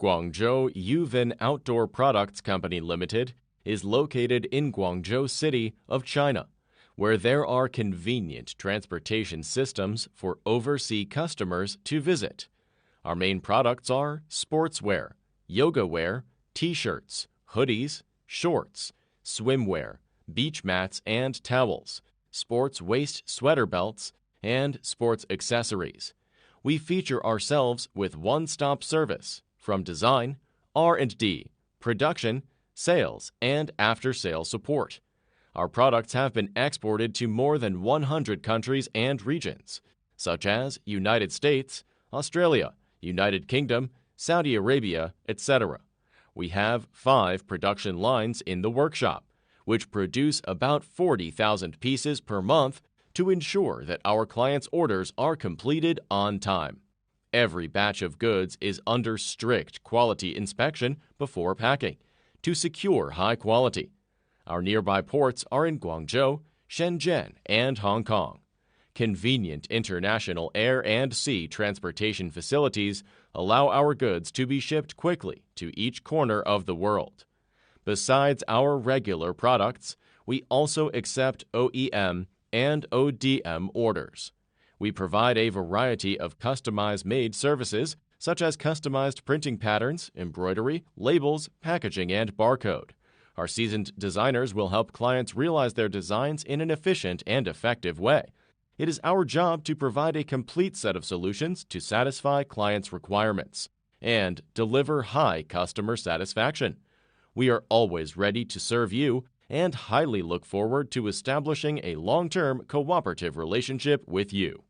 Guangzhou Juven Outdoor Products Company Limited is located in Guangzhou City of China, where there are convenient transportation systems for overseas customers to visit. Our main products are sportswear, yoga wear, t-shirts, hoodies, shorts, swimwear, beach mats and towels, sports waist sweater belts, and sports accessories. We feature ourselves with one-stop service from design, R&D, production, sales, and after-sales support. Our products have been exported to more than 100 countries and regions, such as United States, Australia, United Kingdom, Saudi Arabia, etc. We have 5 production lines in the workshop, which produce about 40,000 pieces per month to ensure that our clients' orders are completed on time. Every batch of goods is under strict quality inspection before packing to secure high quality. Our nearby ports are in Guangzhou, Shenzhen, and Hong Kong. Convenient international air and sea transportation facilities allow our goods to be shipped quickly to each corner of the world. Besides our regular products, we also accept OEM and ODM orders. We provide a variety of customized made services such as customized printing patterns, embroidery, labels, packaging, and barcode. Our seasoned designers will help clients realize their designs in an efficient and effective way. It is our job to provide a complete set of solutions to satisfy clients' requirements and deliver high customer satisfaction. We are always ready to serve you and highly look forward to establishing a long-term cooperative relationship with you.